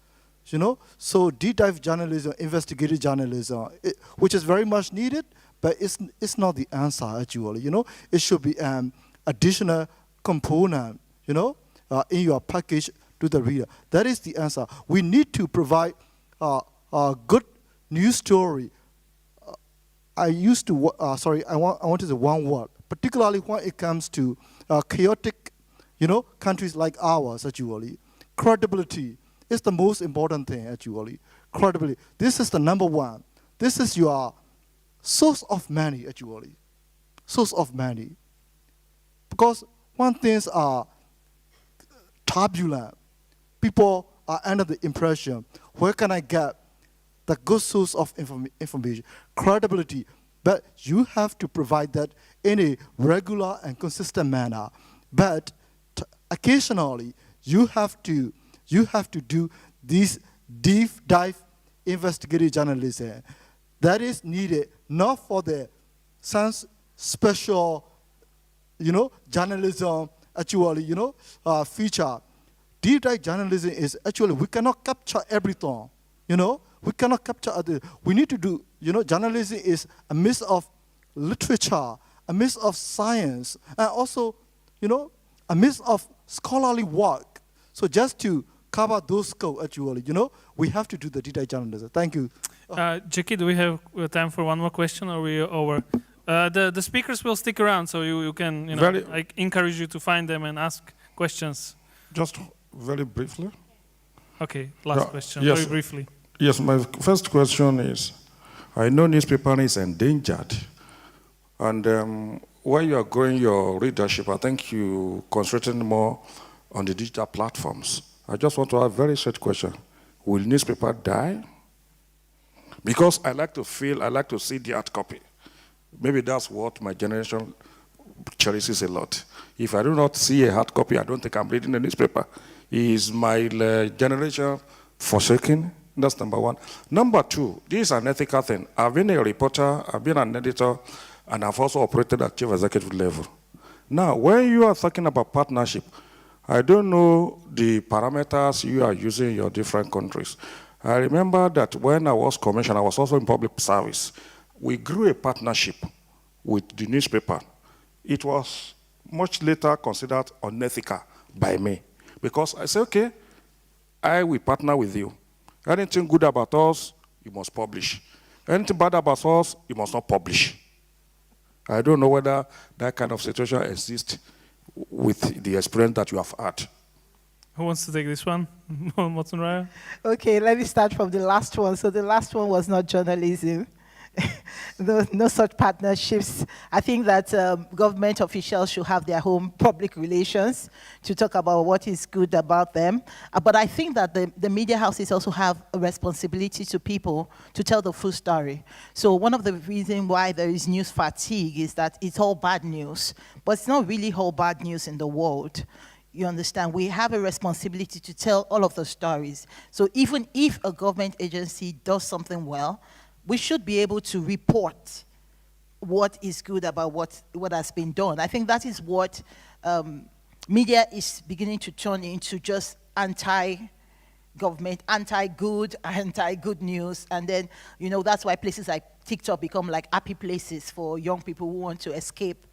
So deep dive journalism, investigative journalism, which is very much needed, but it's not the answer actually. It should be an additional component, in your package to the reader. That is the answer. We need to provide a good news story. I wanted the one word, particularly when it comes to chaotic, countries like ours actually. Credibility is the most important thing, actually. Credibility. This is the number one. This is your source of money, actually. Source of money. Because when things are turbulent, people are under the impression, where can I get the good source of information? Credibility. But you have to provide that in a regular and consistent manner. But occasionally, you have to do this deep dive investigative journalism that is needed not for the sans special, journalism actually, feature. Deep dive journalism is actually, we cannot capture everything, we cannot capture other. We need to do, journalism is a mix of literature, a mix of science, and also, a mix of scholarly work. So just to cover those scope, actually, we have to do the detailed journalism. Thank you. Jackie, do we have time for one more question, or are we over? The speakers will stick around, so you can, I encourage you to find them and ask questions. Just very briefly. Okay, last question, yes, very briefly. Yes, my first question is, I know newspaper is endangered, and while you are growing your readership, I think you concentrating more on the digital platforms. I just want to have a very straight question. Will newspaper die? Because I like to see the hard copy. Maybe that's what my generation cherishes a lot. If I do not see a hard copy, I don't think I'm reading the newspaper. Is my generation forsaken? That's number one. Number two, this is an ethical thing. I've been a reporter, I've been an editor, and I've also operated at chief executive level. Now, when you are talking about partnership, I don't know the parameters you are using in your different countries. I remember that when I was commissioned, I was also in public service. We grew a partnership with the newspaper. It was much later considered unethical by me, because I said, okay, I will partner with you. Anything good about us, you must publish. Anything bad about us, you must not publish. I don't know whether that kind of situation exists with the experience that you have had. Who wants to take this one? Motunraya? Okay, let me start from the last one. So the last one was not journalism. No such partnerships. I think that government officials should have their own public relations to talk about what is good about them. But I think that the media houses also have a responsibility to people to tell the full story. So one of the reasons why there is news fatigue is that it's all bad news. But it's not really all bad news in the world. You understand? We have a responsibility to tell all of the stories. So even if a government agency does something well, we should be able to report what is good about what has been done. I think that is what media is beginning to turn into, just anti-government, anti-good news. And then, that's why places like TikTok become like happy places for young people who want to escape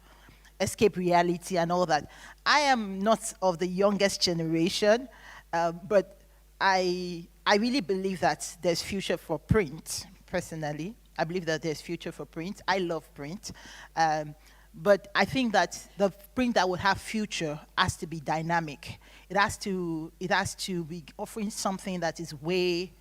reality and all that. I am not of the youngest generation, but I really believe that there's future for print. Personally, I believe that there's future for print. I love print. But I think that the print that will have future has to be dynamic. It has to be offering something that is way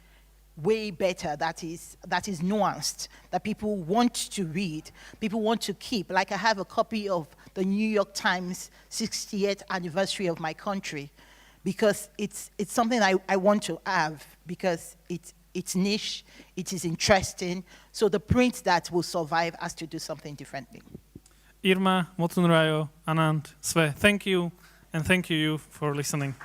better, that is nuanced, that people want to read, people want to keep. Like I have a copy of the New York Times 60th anniversary of my country, because it's something I want to have, because it's niche, it is interesting. So the print that will survive has to do something differently. Irma, Motunrayo, Anand, Sve, thank you, and thank you for listening.